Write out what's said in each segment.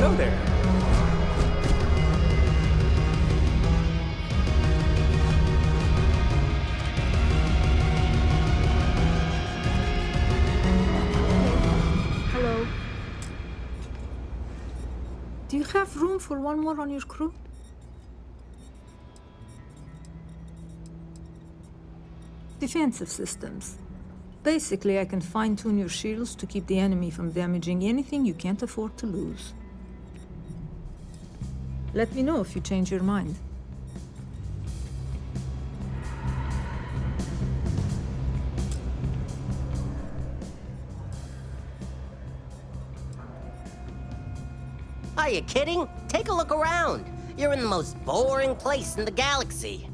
Hello there. Hello. Do you have room for one more on your crew? Defensive systems. Basically, I can fine-tune your shields to keep the enemy from damaging anything you can't afford to lose. Let me know if you change your mind. Are you kidding? Take a look around. You're in the most boring place in the galaxy.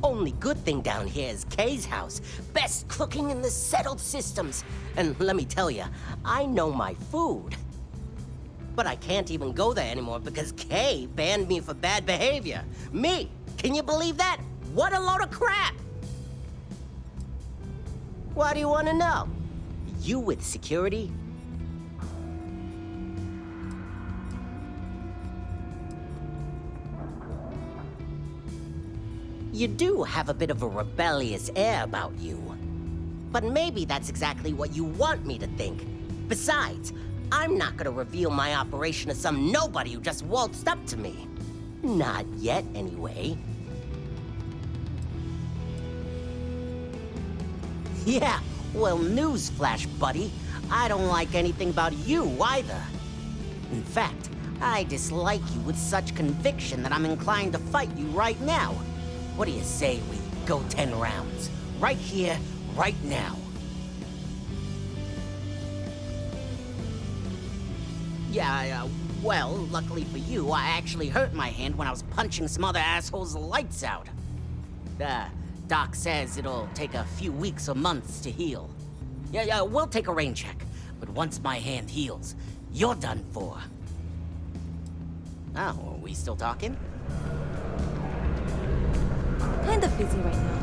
Only good thing down here is Kay's house. Best cooking in the settled systems. And let me tell you, I know my food. But I can't even go there anymore because Kay banned me for bad behavior. Me! Can you believe that? What a load of crap! What do you want to know? You with security? You do have a bit of a rebellious air about you. But maybe that's exactly what you want me to think. Besides, I'm not gonna reveal my operation to some nobody who just waltzed up to me. Not yet, anyway. Yeah, well, newsflash, buddy. I don't like anything about you either. In fact, I dislike you with such conviction that I'm inclined to fight you right now. What do you say we go 10 rounds? Right here, right now. Yeah, well, luckily for you, I actually hurt my hand when I was punching some other assholes' lights out. Doc says it'll take a few weeks or months to heal. Yeah, we'll take a rain check. But once my hand heals, you're done for. Oh, are we still talking? Kind of busy right now.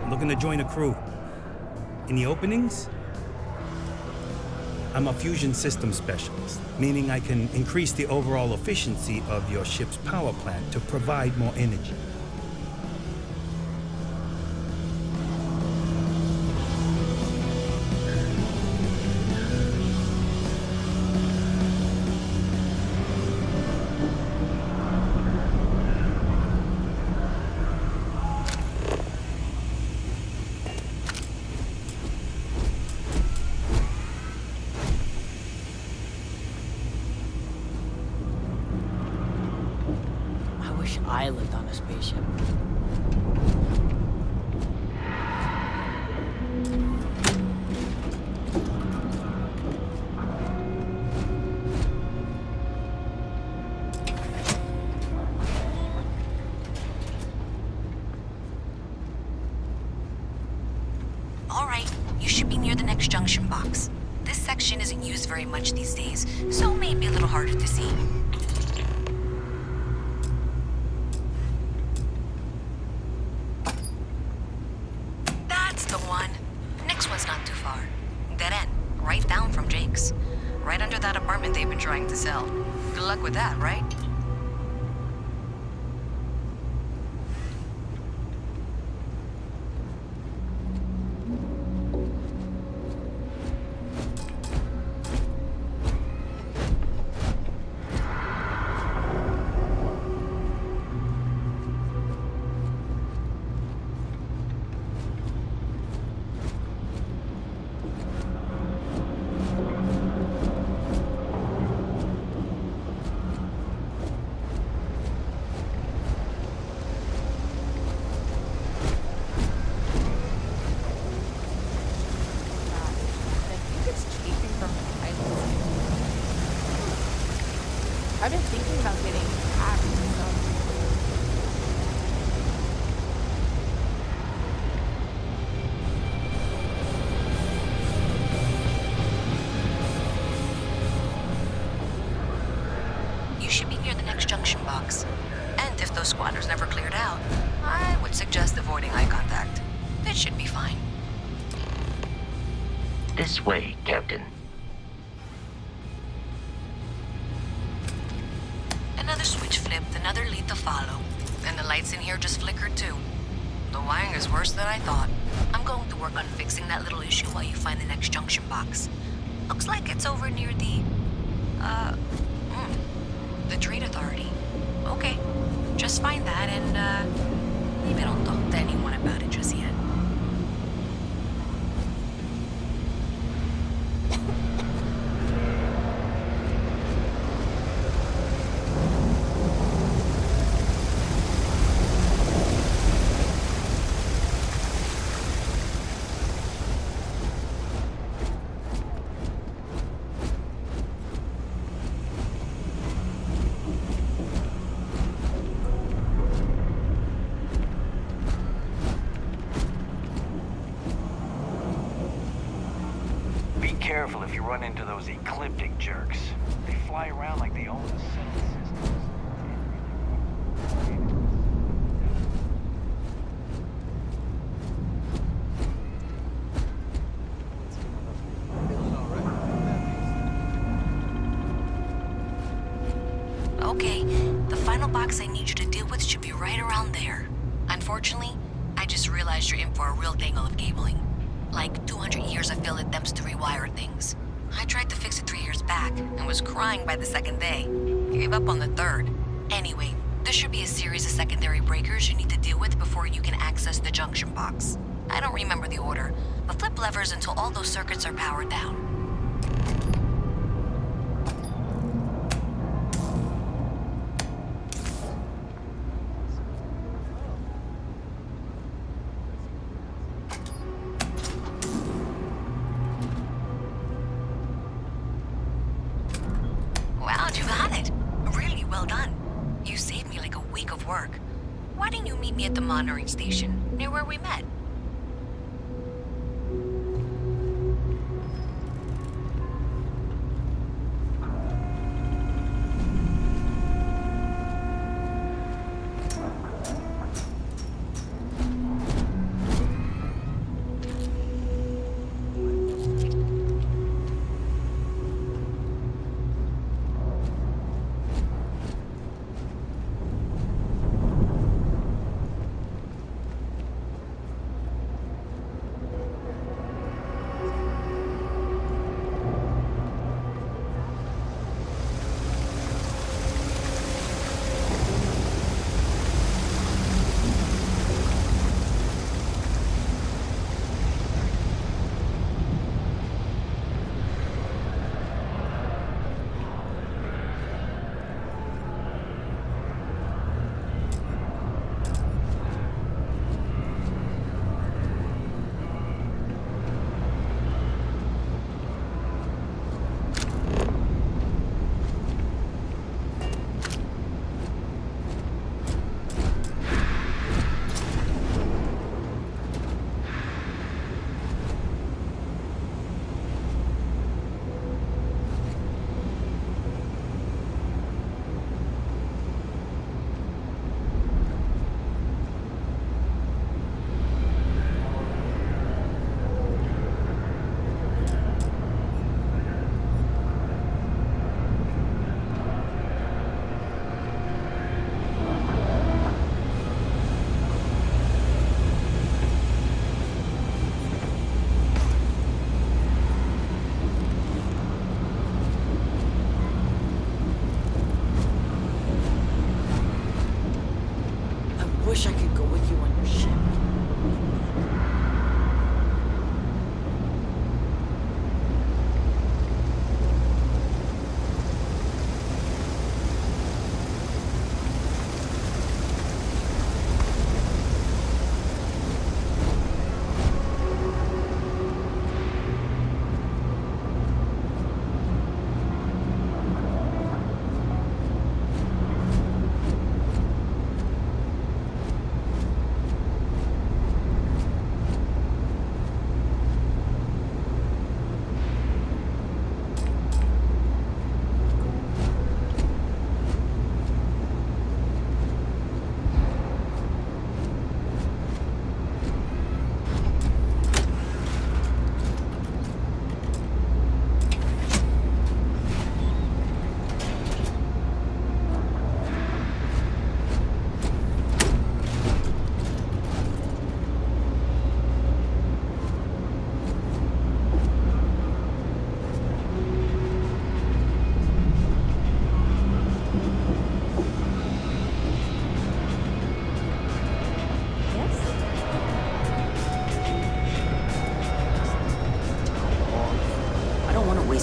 Looking to join a crew. Any openings? I'm a fusion system specialist, meaning I can increase the overall efficiency of your ship's power plant to provide more energy. I lived on a spaceship. All right, you should be near the next junction box. This section isn't used very much these days, so it may be a little harder to see. Right down from Jake's. Right under that apartment they've been trying to sell. Good luck with that, right? I've been thinking about getting hacked and stuff. You should be near the next junction box. And if those squatters never cleared out, I would suggest avoiding eye contact. It should be fine. This way, Captain. hit the follow, and the lights in here just flickered too. The wiring is worse than I thought. I'm going to work on fixing that little issue while you find the next junction box. Looks like it's over near the Trade Authority. Okay, just find that and, maybe don't talk to anyone about it just yet. Be careful if you run into those ecliptic jerks. They fly around like they own the systems. Okay, the final box I need you to deal with should be right around there. Unfortunately, I just realized you're in for a real tangle of cabling. Like 200 years of failed attempts to rewire things. I tried to fix it 3 years back and was crying by the second day. Gave up on the third. Anyway, there should be a series of secondary breakers you need to deal with before you can access the junction box. I don't remember the order, but flip levers until all those circuits are powered down. Wow, you got it. Really well done. You saved me like a week of work. Why didn't you meet me at the monitoring station, near where we met?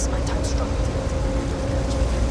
waste my time struggling to get to the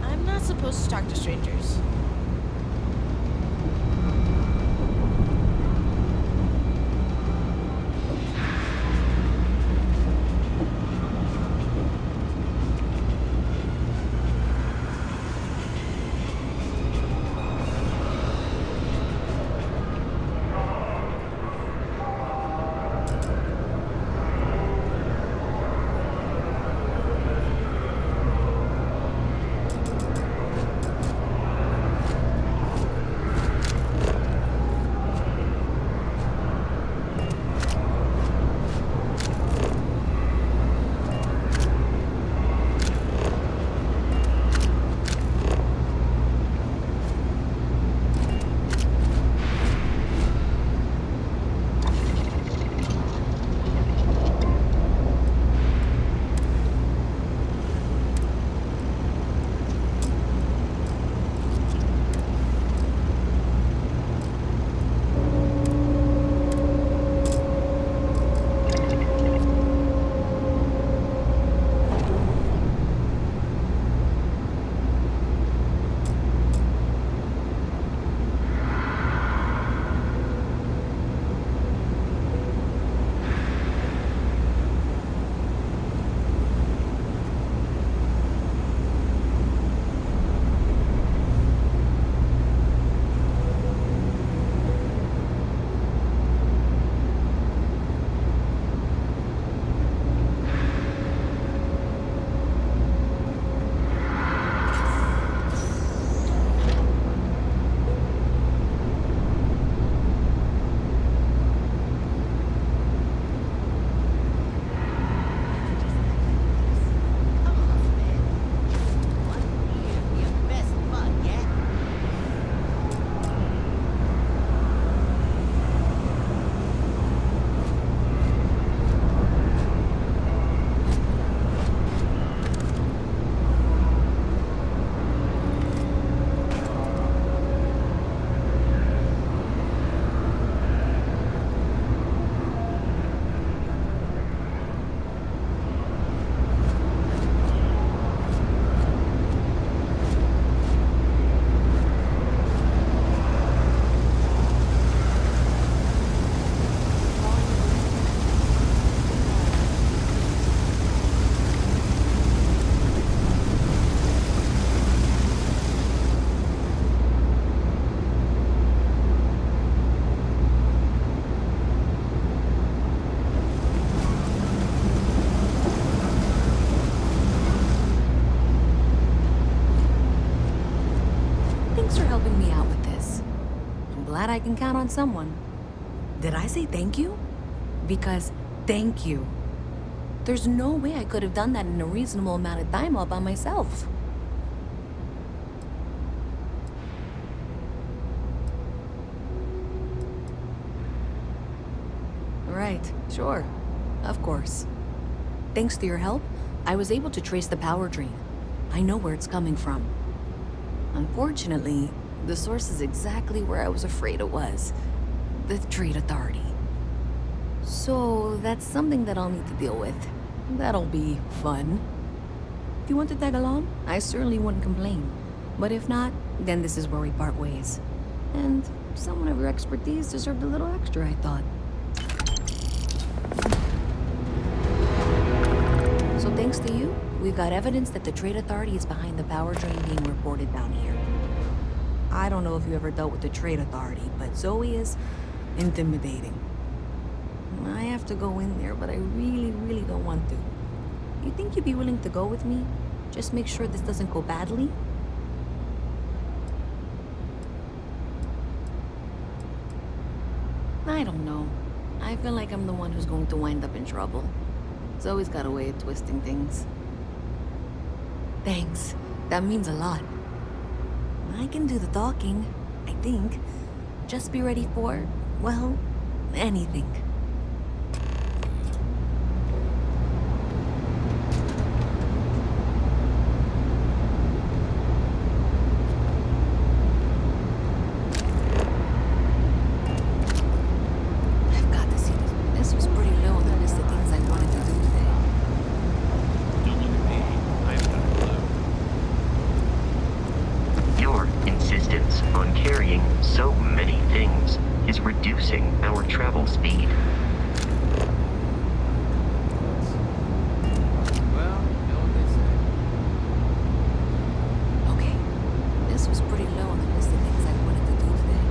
I'm not supposed to talk to strangers. Thanks for helping me out with this. I'm glad I can count on someone. Did I say thank you? Because thank you. There's no way I could have done that in a reasonable amount of time all by myself. Right, sure. Of course. Thanks to your help, I was able to trace the power drain. I know where it's coming from. Unfortunately, the source is exactly where I was afraid it was. The Trade Authority. So that's something that I'll need to deal with. That'll be fun. If you want to tag along, I certainly wouldn't complain. But if not, then this is where we part ways. And someone of your expertise deserved a little extra, I thought. So thanks to you, we've got evidence that the Trade Authority is behind the power drain being reported down here. I don't know if you ever dealt with the Trade Authority, but Zoe is intimidating. I have to go in there, but I really don't want to. You think you'd be willing to go with me? Just make sure this doesn't go badly? I don't know. I feel like I'm the one who's going to wind up in trouble. Zoe's got a way of twisting things. Thanks. That means a lot. I can do the talking, I think. Just be ready for, well, anything. I've got to see this. This was pretty low on the list of things I wanted to do today. Don't look at me. I haven't got a clue. Your insistence on carrying so many things is reducing our travel speed. Well, you know what they say. Okay. This was pretty low on the list of things I wanted to do today.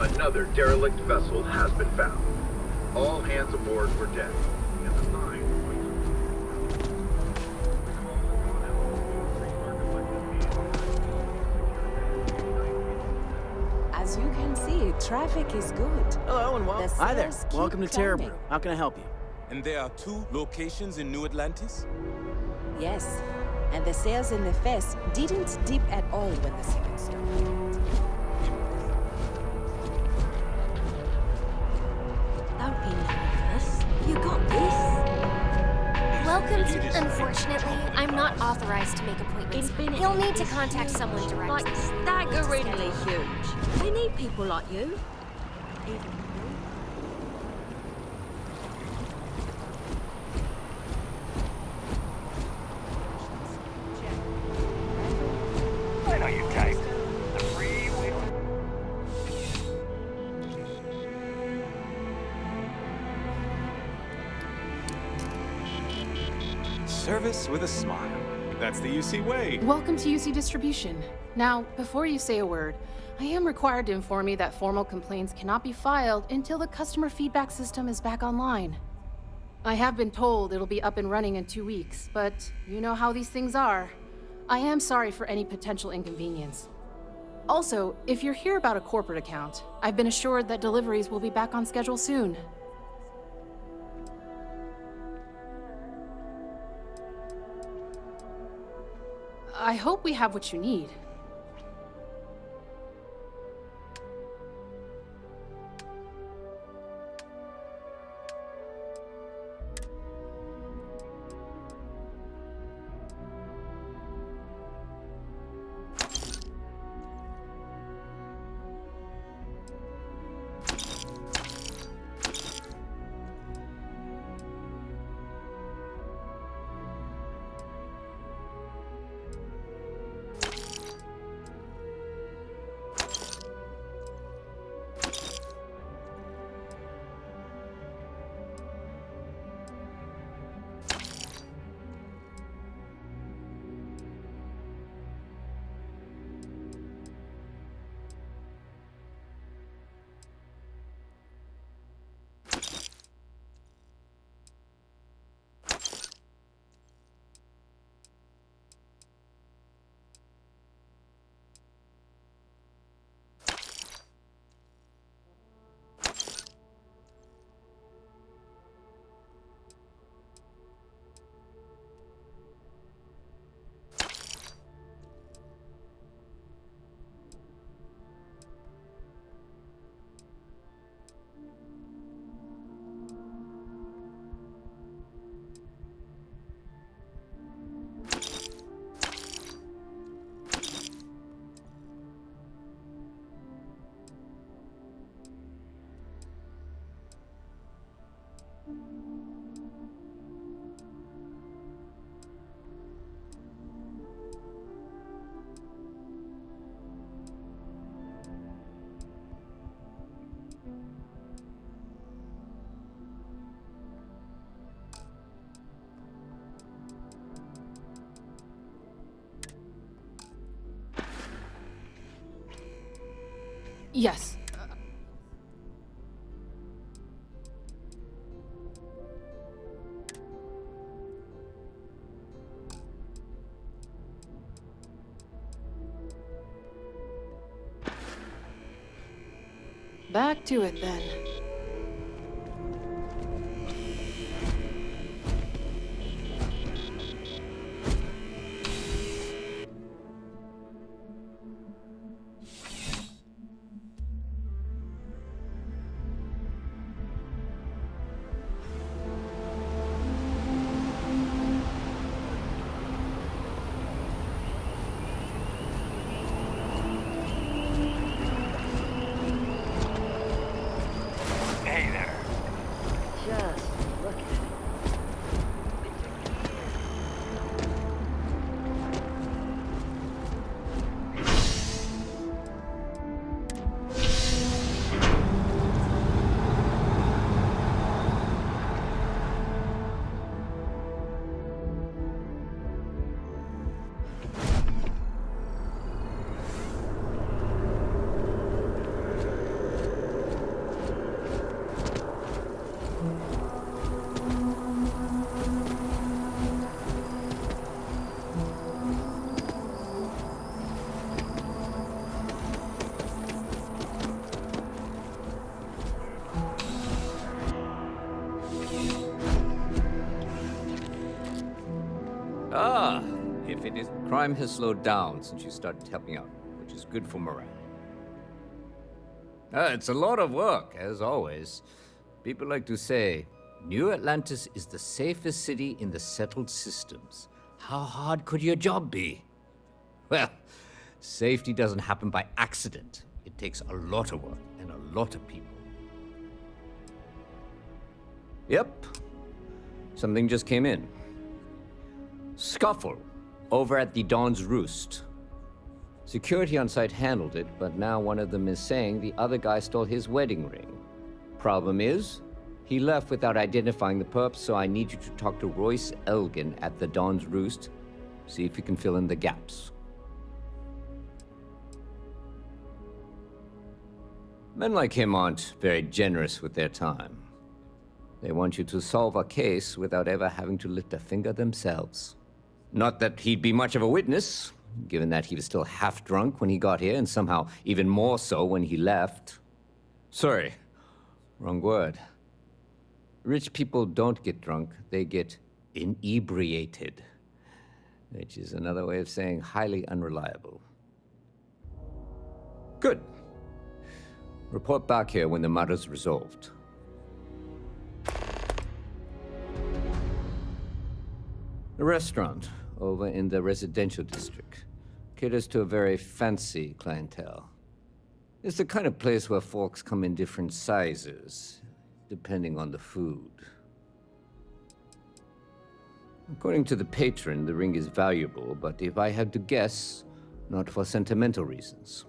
Another derelict vessel has been found. All hands aboard were dead, and the sign As you can see, traffic is good. Hello and welcome. The Hi there. sales keep Welcome to Terror climbing. Brew. How can I help you? And there are 2 locations in New Atlantis? Yes, and the sales in the fest didn't dip at all when the second started. Don't be nervous. You got this. Welcome to... Unfortunately, I'm not authorized to make appointments. You'll need to contact someone directly. Like staggeringly huge. They need people like you. I know you typed. The freewheel. Service with a smile. That's the UC way. Welcome to UC Distribution. Now, before you say a word, I am required to inform you that formal complaints cannot be filed until the customer feedback system is back online. I have been told it'll be up and running in 2 weeks, but you know how these things are. I am sorry for any potential inconvenience. Also, if you're here about a corporate account, I've been assured that deliveries will be back on schedule soon. I hope we have what you need. Yes. Back to it then. Hey there. Just look at it. Ah, if it is, crime has slowed down since you started helping out, which is good for morale. It's a lot of work, as always. People like to say, New Atlantis is the safest city in the settled systems. How hard could your job be? Well, safety doesn't happen by accident. It takes a lot of work and a lot of people. Yep. Something just came in. Scuffle over at the Dawn's Roost. Security on site handled it, but now one of them is saying the other guy stole his wedding ring. Problem is, he left without identifying the perp, so I need you to talk to Royce Elgin at the Dawn's Roost. See if you can fill in the gaps. Men like him aren't very generous with their time. They want you to solve a case without ever having to lift a finger themselves. Not that he'd be much of a witness, given that he was still half drunk when he got here, and somehow even more so when he left. Sorry, wrong word. Rich people don't get drunk, they get inebriated, which is another way of saying highly unreliable. Good. Report back here when the matter's resolved. The restaurant over in the residential district caters to a very fancy clientele. It's the kind of place where folks come in different sizes, depending on the food. According to the patron, the ring is valuable, but if I had to guess, not for sentimental reasons.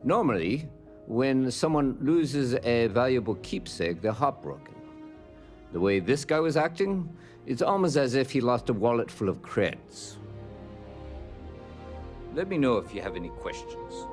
Normally, when someone loses a valuable keepsake, they're heartbroken. The way this guy was acting, it's almost as if he lost a wallet full of creds. Let me know if you have any questions.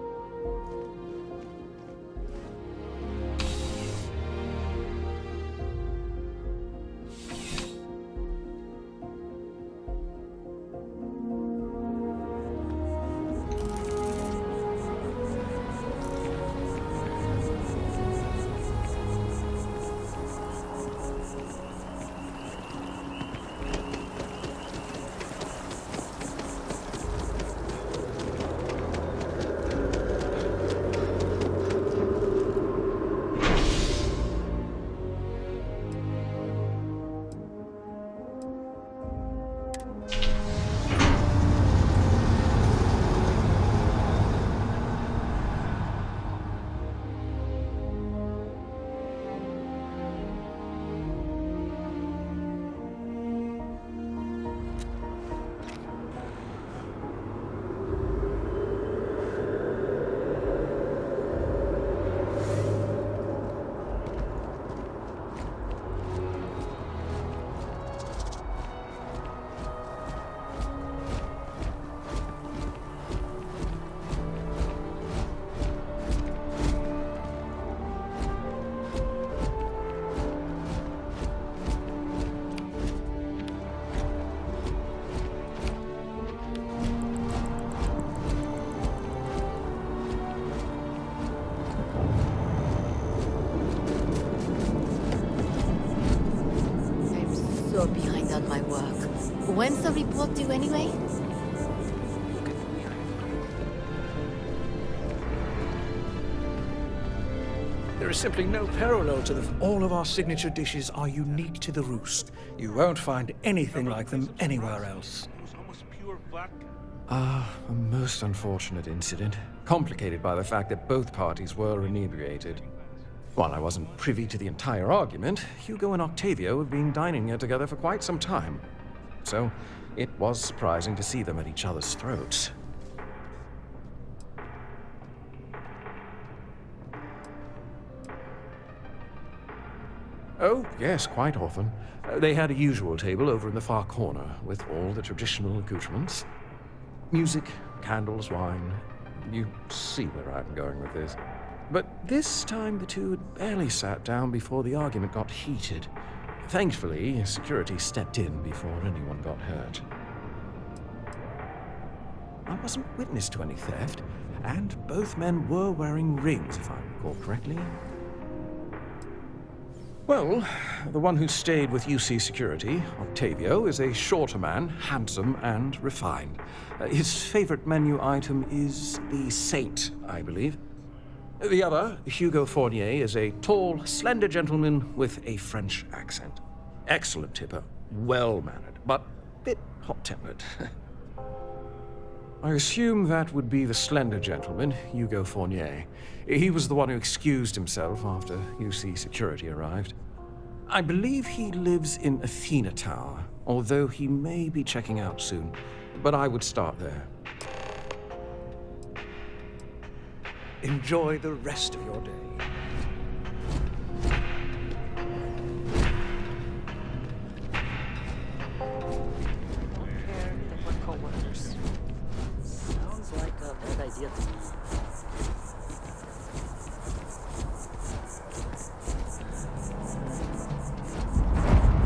so behind on my work. When's the report due anyway? There is simply no parallel to them. All of our signature dishes are unique to the Roost. You won't find anything like them anywhere else. A most unfortunate incident, complicated by the fact that both parties were inebriated. While I wasn't privy to the entire argument, Hugo and Octavio have been dining here together for quite some time. So, it was surprising to see them at each other's throats. Oh, yes, quite often. They had a usual table over in the far corner, with all the traditional accoutrements. Music, candles, wine. You see where I'm going with this. But this time the two had barely sat down before the argument got heated. Thankfully, security stepped in before anyone got hurt. I wasn't witness to any theft, and both men were wearing rings, if I recall correctly. Well, the one who stayed with UC Security, Octavio, is a shorter man, handsome and refined. His favorite menu item is the Saint, I believe. The other, Hugo Fournier, is a tall, slender gentleman with a French accent. Excellent tipper, well-mannered, but a bit hot-tempered. I assume that would be the slender gentleman, Hugo Fournier. He was the one who excused himself after UC Security arrived. I believe he lives in Athena Tower, although he may be checking out soon. But I would start there. Enjoy the rest of your day. Sounds like a bad idea to me.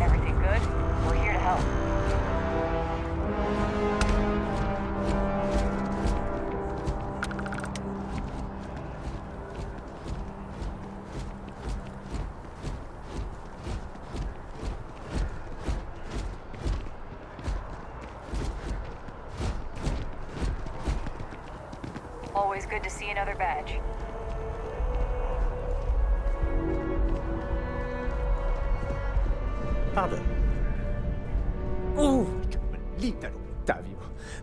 Everything good? We're here to help. Always good to see another badge. Pardon? Oh, I can't believe that Octavio.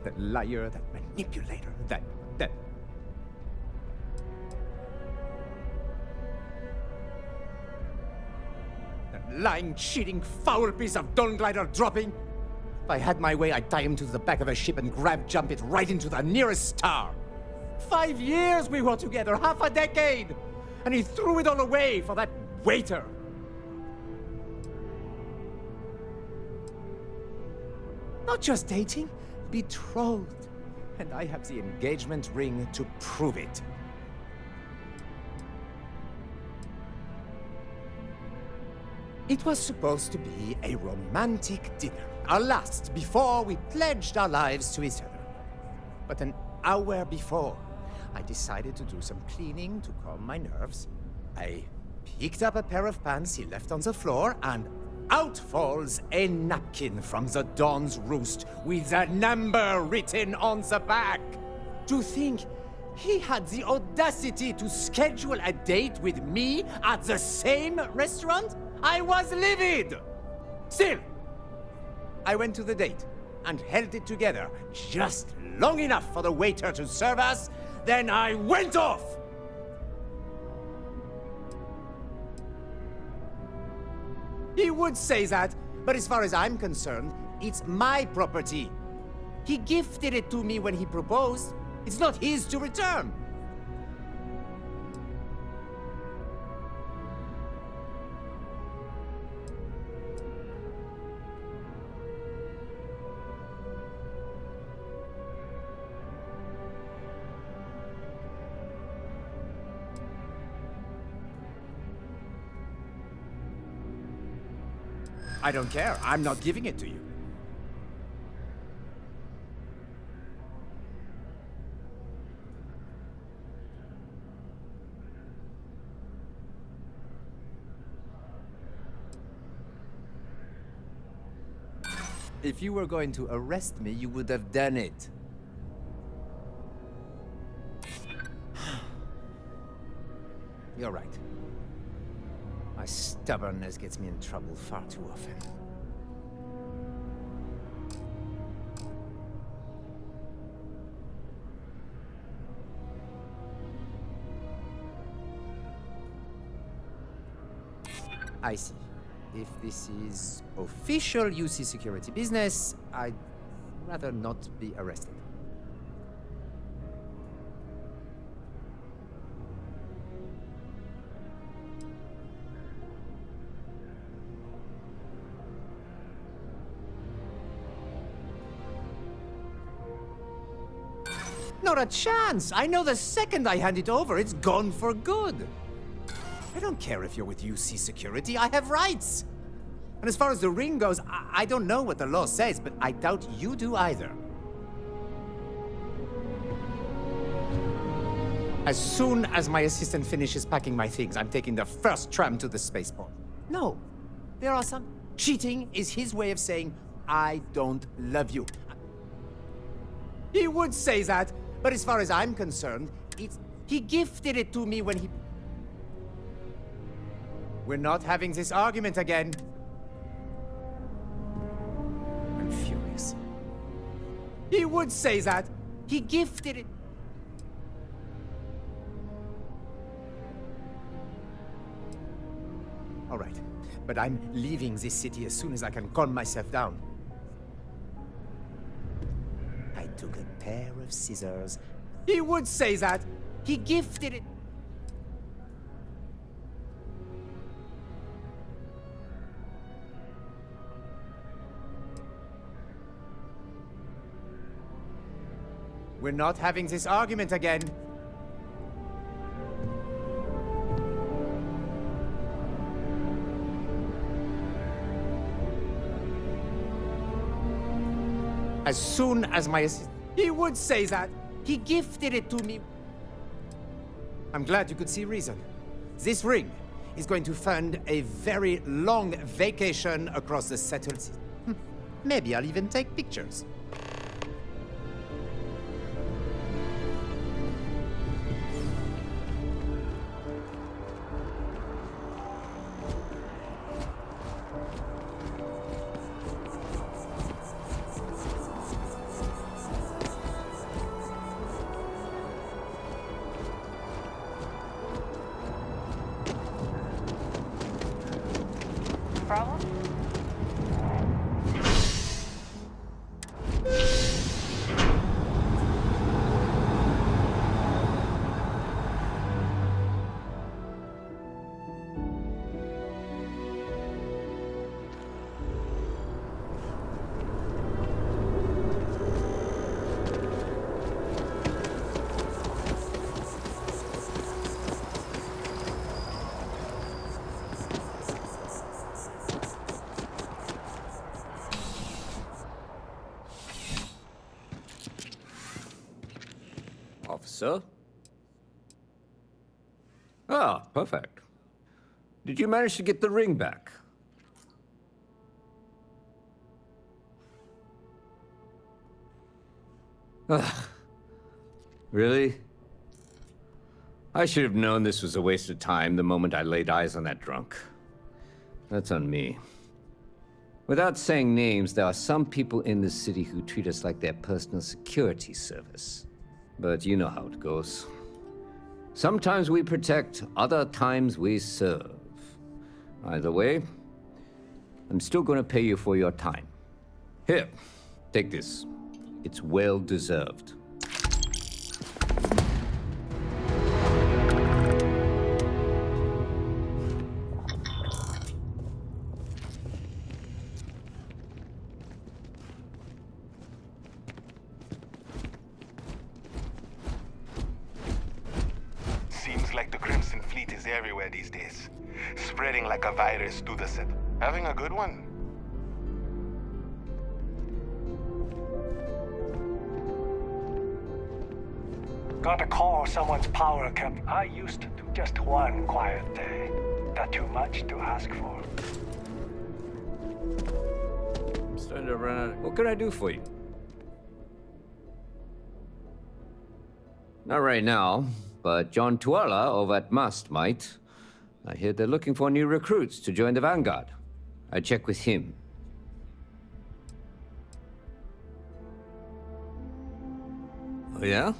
That liar, that manipulator, that... That lying, cheating, foul piece of Dawn Glider dropping. If I had my way, I'd tie him to the back of a ship and jump it right into the nearest star. 5 years we were together, half a decade! And he threw it all away for that waiter. Not just dating, betrothed. And I have the engagement ring to prove it. It was supposed to be a romantic dinner, our last before we pledged our lives to each other. But an hour before, I decided to do some cleaning to calm my nerves. I picked up a pair of pants he left on the floor, and out falls a napkin from the Dawn's Roost with a number written on the back. To think he had the audacity to schedule a date with me at the same restaurant? I was livid! Still, I went to the date and held it together just long enough for the waiter to serve us. Then I went off! He would say that, but as far as I'm concerned, it's my property. He gifted it to me when he proposed. It's not his to return. I don't care. I'm not giving it to you. If you were going to arrest me, you would have done it. You're right. My stubbornness gets me in trouble far too often. I see. If this is official UC security business, I'd rather not be arrested. Not a chance! I know the second I hand it over, it's gone for good. I don't care if you're with UC Security, I have rights! And as far as the ring goes, I don't know what the law says, but I doubt you do either. As soon as my assistant finishes packing my things, I'm taking the first tram to the spaceport. No, there are some... Cheating is his way of saying, I don't love you. He would say that, but as far as I'm concerned, he gifted it to me when he... We're not having this argument again. I'm furious. He would say that. He gifted it. All right, but I'm leaving this city as soon as I can calm myself down. I took a pair of scissors. He would say that. He gifted it. We're not having this argument again. As soon as my assistant... He would say that. He gifted it to me. I'm glad you could see reason. This ring is going to fund a very long vacation across the settled city. Maybe I'll even take pictures. Problem? Officer? Ah, perfect. Did you manage to get the ring back? Ugh. Really? I should have known this was a waste of time the moment I laid eyes on that drunk. That's on me. Without saying names, there are some people in this city who treat us like their personal security service. But you know how it goes. Sometimes we protect, other times we serve. Either way, I'm still going to pay you for your time. Here, take this. It's well deserved. Like the Crimson Fleet is everywhere these days, spreading like a virus through the set. Having a good one? Got a call someone's power kept. I used to just one quiet day. Not too much to ask for. I'm starting starting to run out. What can I do for you? Not right now, but John Tuala over at Mast might. I hear they're looking for new recruits to join the Vanguard. I check with him. Oh, yeah?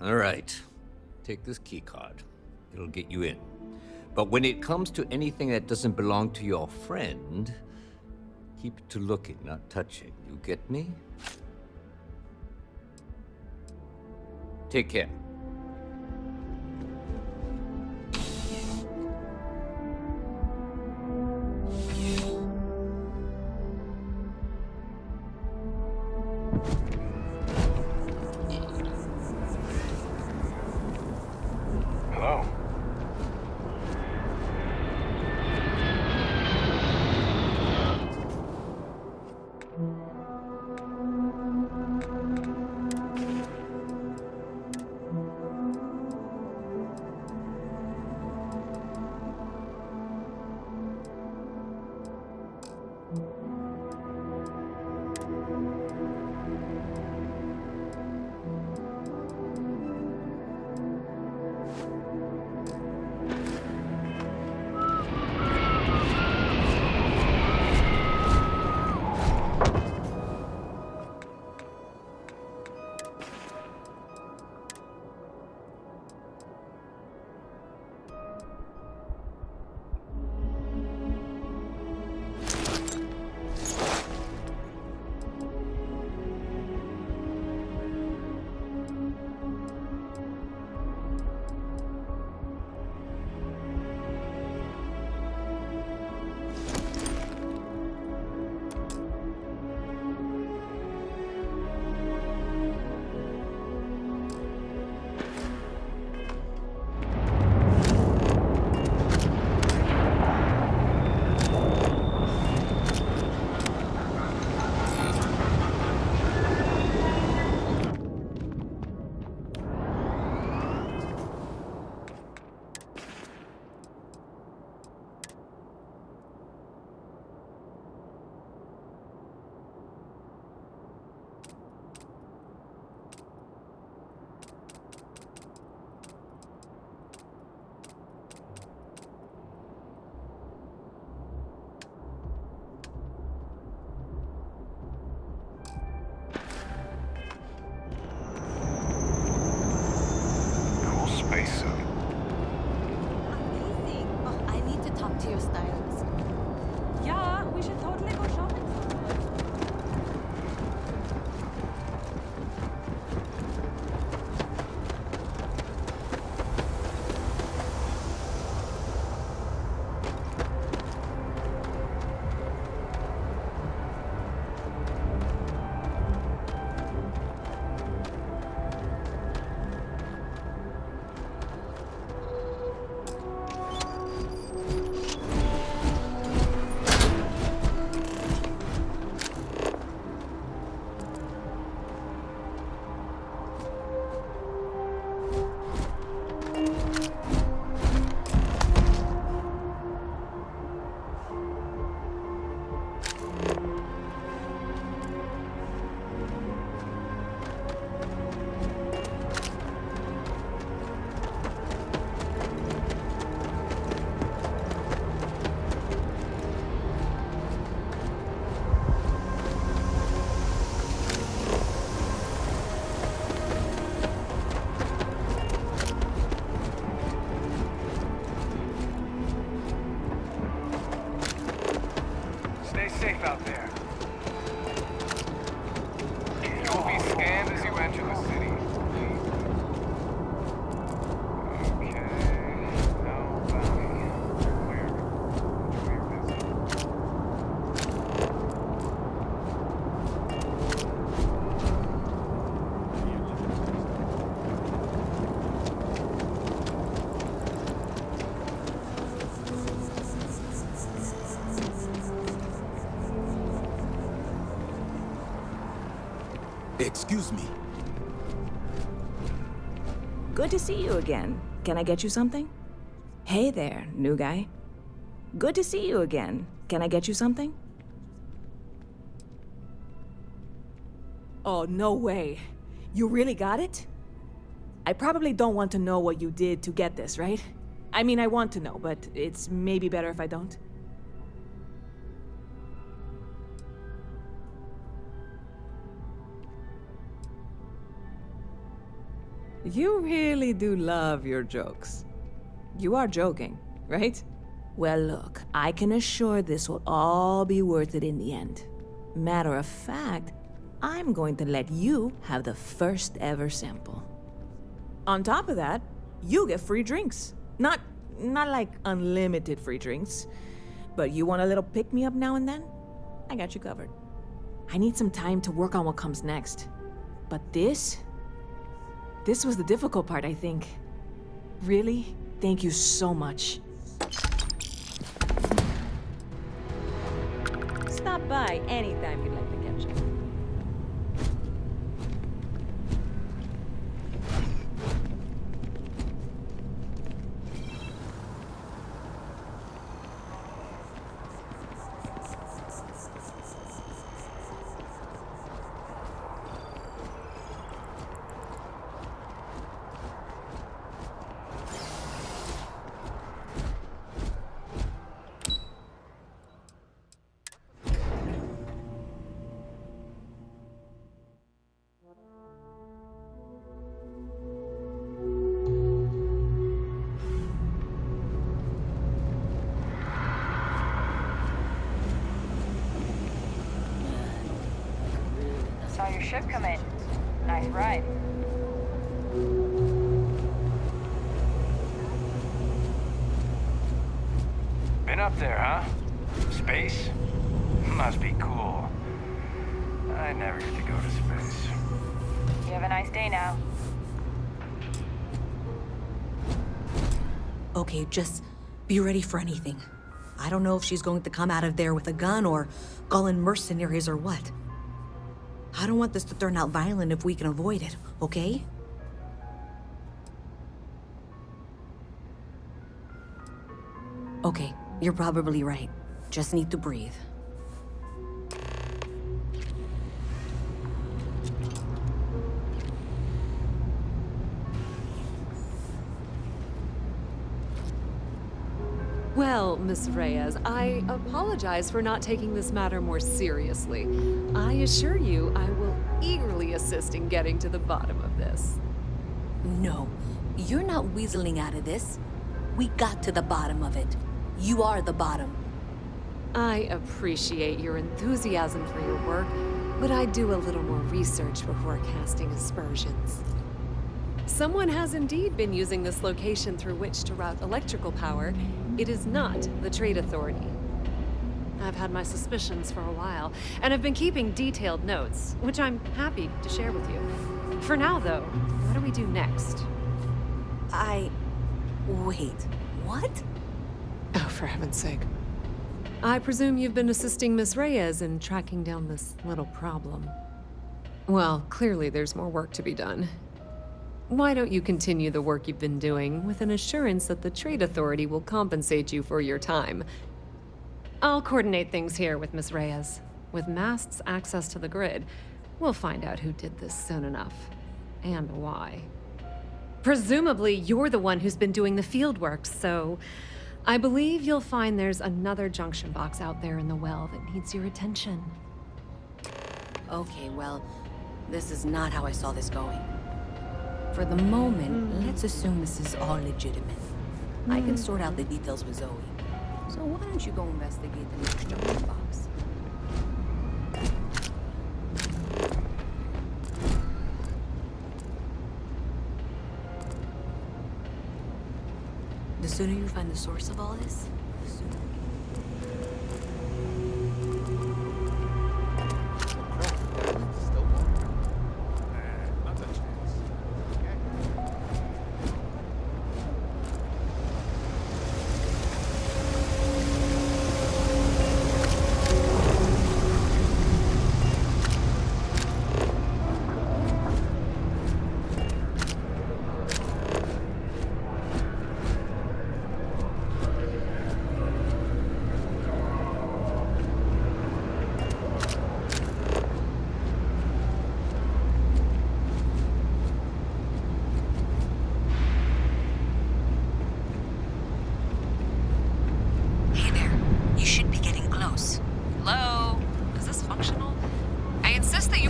All right. Take this key card. It'll get you in. But when it comes to anything that doesn't belong to your friend, keep it to looking, not touching. You get me? Take care. Hello? Safe out there. You will be scanned as you enter the city. Okay. No bounty. Clear. Enjoy your visit. Excuse me. Good to see you again. Can I get you something? Hey there, new guy. Good to see you again. Can I get you something? Oh, no way. You really got it? I probably don't want to know what you did to get this, right? I mean, I want to know, but it's maybe better if I don't. You really do love your jokes. You are joking, right? Well, look, I can assure this will all be worth it in the end. Matter of fact, I'm going to let you have the first ever sample. On top of that, you get free drinks. Not like unlimited free drinks, but you want a little pick-me-up now and then? I got you covered. I need some time to work on what comes next. But this was the difficult part, I think. Really, thank you so much. Stop by anytime you'd like to catch up. Saw your ship come in. Nice ride. Been up there, huh? Space? Must be cool. I never get to go to space. You have a nice day now. Okay, just be ready for anything. I don't know if she's going to come out of there with a gun or call in mercenaries or what. I don't want this to turn out violent if we can avoid it, okay? Okay, you're probably right. Just need to breathe. Well, Miss Reyes, I apologize for not taking this matter more seriously. I assure you I will eagerly assist in getting to the bottom of this. No, you're not weaseling out of this. We got to the bottom of it. You are the bottom. I appreciate your enthusiasm for your work, but I do a little more research before casting aspersions. Someone has indeed been using this location through which to route electrical power. It is not the Trade Authority. I've had my suspicions for a while, and I've been keeping detailed notes, which I'm happy to share with you. For now, though, what do we do next? Wait, what? Oh, for heaven's sake. I presume you've been assisting Miss Reyes in tracking down this little problem. Well, clearly there's more work to be done. Why don't you continue the work you've been doing with an assurance that the Trade Authority will compensate you for your time? I'll coordinate things here with Miss Reyes. With Mast's access to the grid, we'll find out who did this soon enough. And why. Presumably, you're the one who's been doing the field work, so I believe you'll find there's another junction box out there in the well that needs your attention. Okay, well, this is not how I saw this going. For the moment, let's assume this is all legitimate. I can sort out the details with Zoe. So why don't you go investigate the next junction box? The sooner you find the source of all this, the sooner.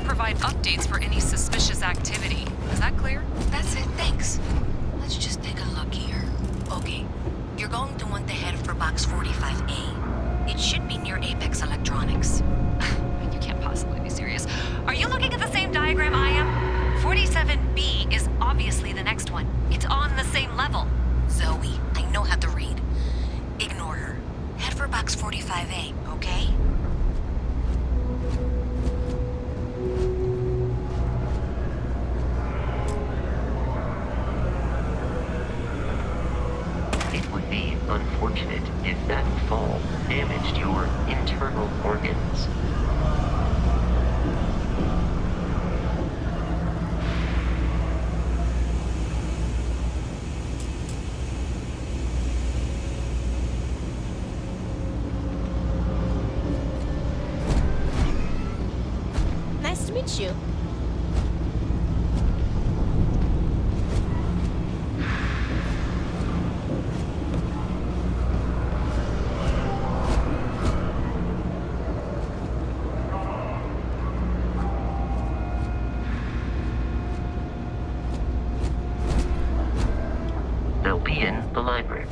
provide updates for any suspicious activity. Is that clear? That's it, thanks. Let's just take a look here. Okay, you're going to want to head for box 45A. It should be near Apex Electronics. You can't possibly be serious. Are you looking at the same diagram I am? 47B is obviously the next one. It's on the same level. Zoe, I know how to read. Ignore her. Head for box 45A, okay? It would be unfortunate if that fall damaged your internal organs. Nice to meet you. They'll be in the library.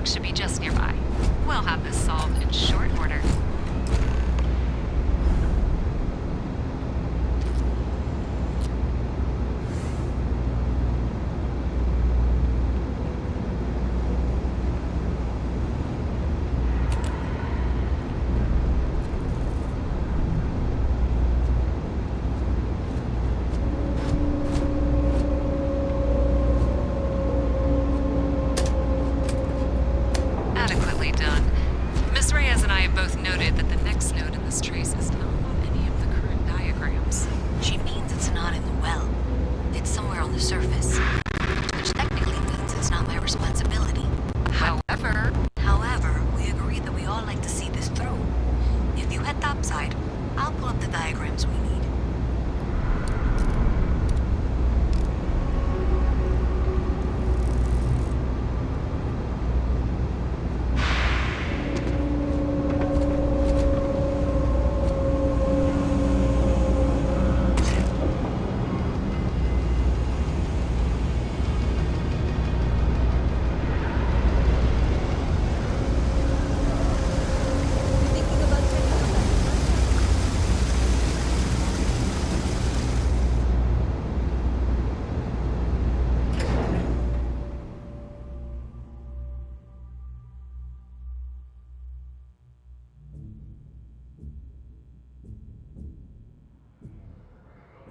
Should be just nearby. We'll have this solved in short order. Adequately done. Miss Reyes and I have both noted that the next node in this trace is not on any of the current diagrams. She means it's not in the well. It's somewhere on the surface. Which technically means it's not my responsibility. However, we agreed that we all like to see this through. If you head topside, I'll pull up the diagrams we need.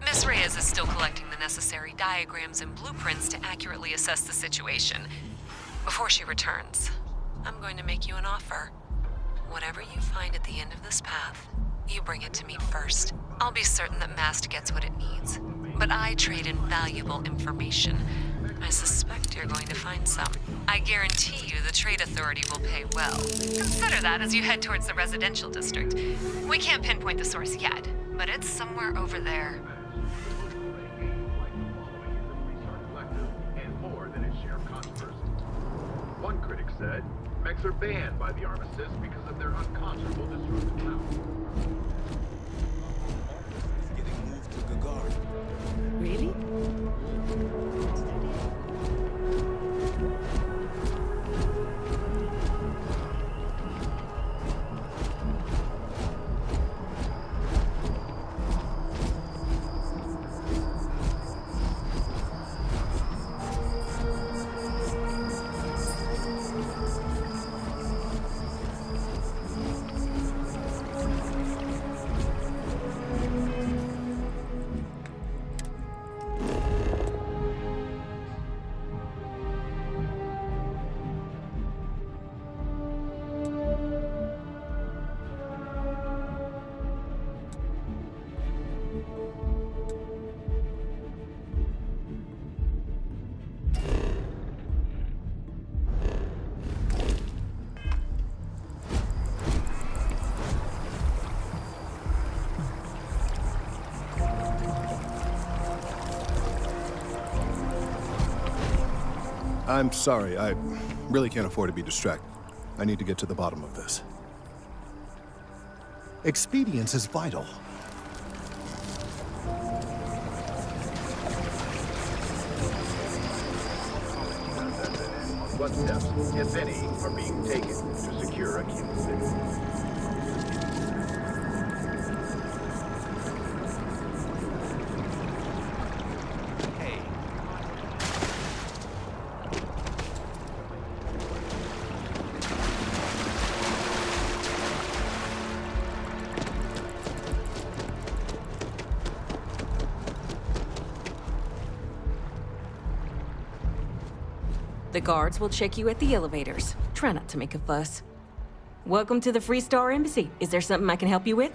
Miss Reyes is still collecting the necessary diagrams and blueprints to accurately assess the situation. Before she returns, I'm going to make you an offer. Whatever you find at the end of this path, you bring it to me first. I'll be certain that Mast gets what it needs. But I trade in valuable information. I suspect you're going to find some. I guarantee you the Trade Authority will pay well. Consider that as you head towards the residential district. We can't pinpoint the source yet, but it's somewhere over there. One critic said, mechs are banned by the armistice because of their unconscionable disruptive power. Getting moved to Gagarin. Really? I'm sorry. I really can't afford to be distracted. I need to get to the bottom of this. Expedience is vital. What steps, if any, are being taken to secure a key city? The guards will check you at the elevators. Try not to make a fuss. Welcome to the Free Star Embassy. Is there something I can help you with?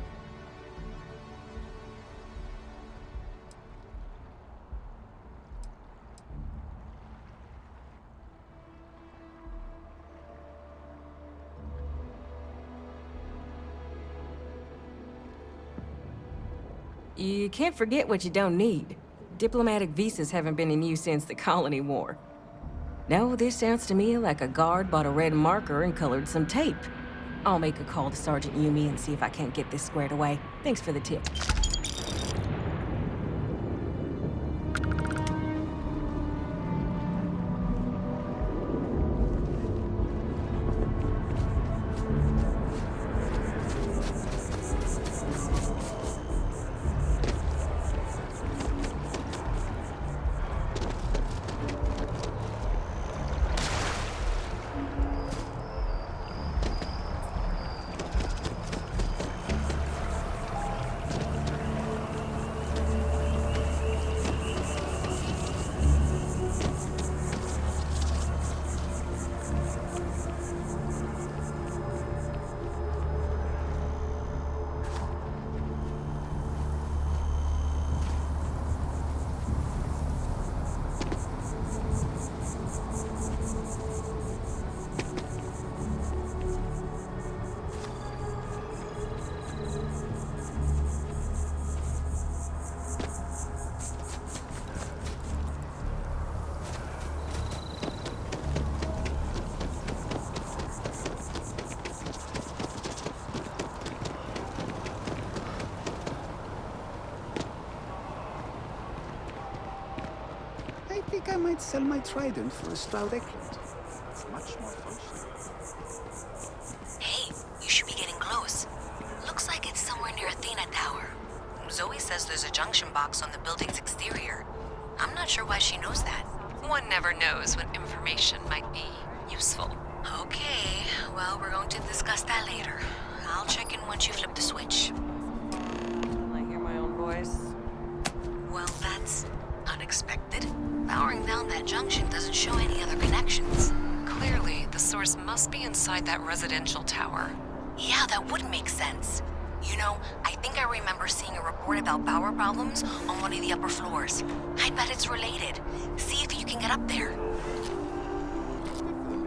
You can't forget what you don't need. Diplomatic visas haven't been in use since the Colony War. No, this sounds to me like a guard bought a red marker and colored some tape. I'll make a call to Sergeant Yumi and see if I can't get this squared away. Thanks for the tip. I think I might sell my trident for a stout eggplant. It's much more functional. Hey, you should be getting close. Looks like it's somewhere near Athena Tower. Zoe says there's a junction box on the building's exterior. I'm not sure why she knows that. One never knows when information might be useful. Okay, well, we're going to discuss that later. I'll check in once you flip the switch. I hear my own voice. Well, that's unexpected. Powering down that junction doesn't show any other connections. Clearly, the source must be inside that residential tower. Yeah, that would make sense. You know, I think I remember seeing a report about power problems on one of the upper floors. I bet it's related. See if you can get up there.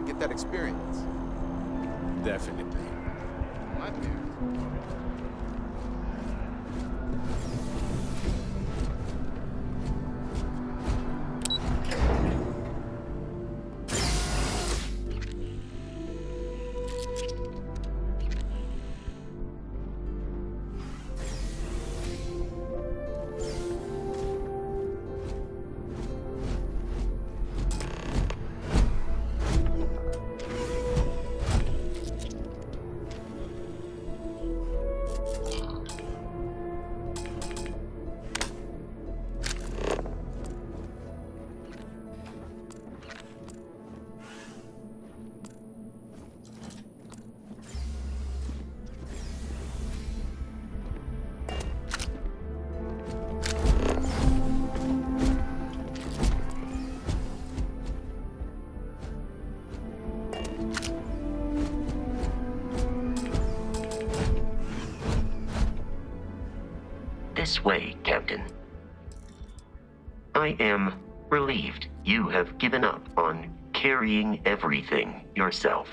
Get that experience. Definitely. What there? This way, Captain. I am relieved you have given up on carrying everything yourself.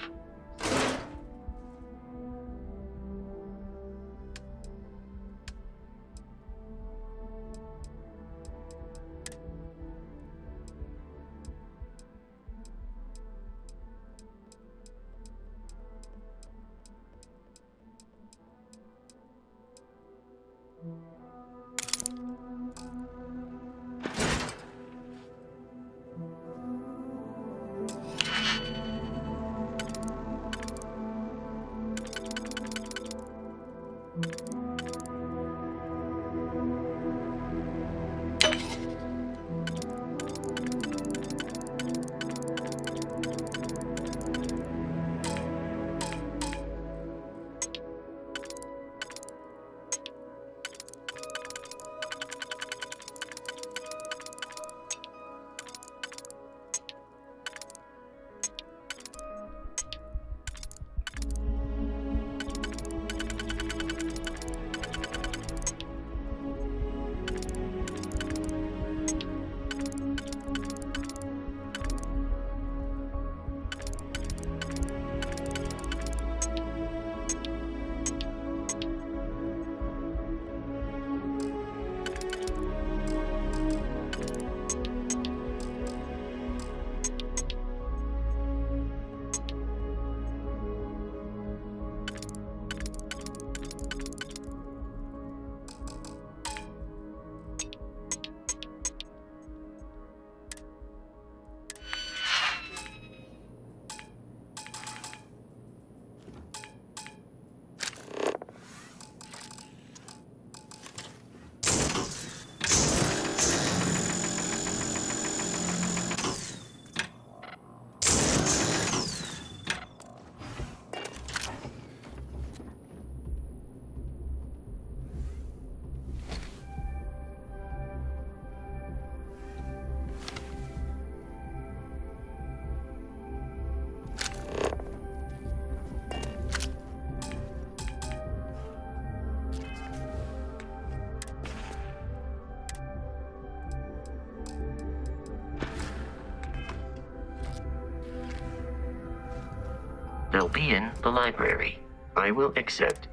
They'll be in the library. I will accept.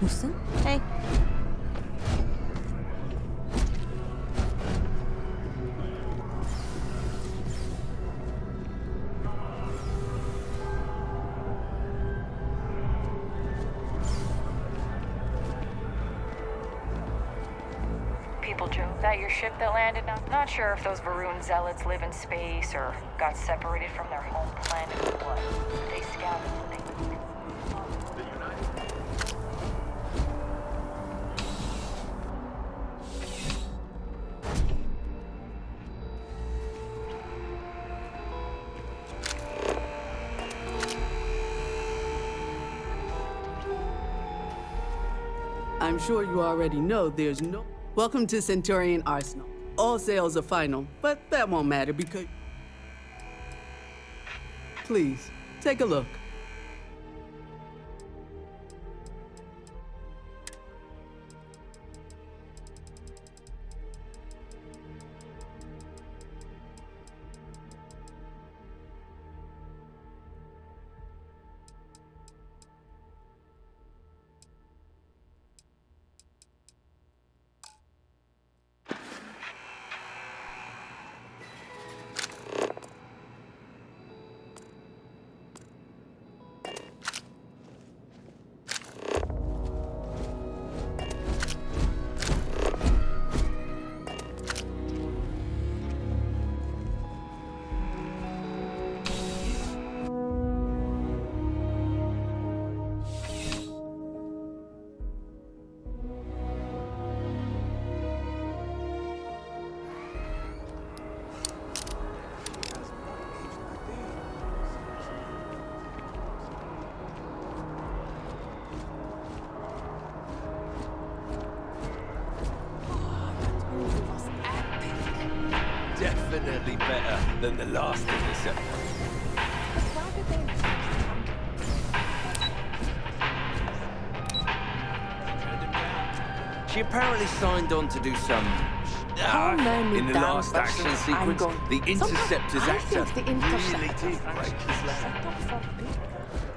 Houston? Hey. People joke that your ship that landed. Not sure if those Varun zealots live in space or got separated from their home planet or what. They scouted what they need. I'm sure you already know there's no... Welcome to Centurion Arsenal. All sales are final, but that won't matter because... Please, take a look. than the last Interceptor. She apparently signed on to do some... in the last action sequence, the Interceptor's actor really did break his leg.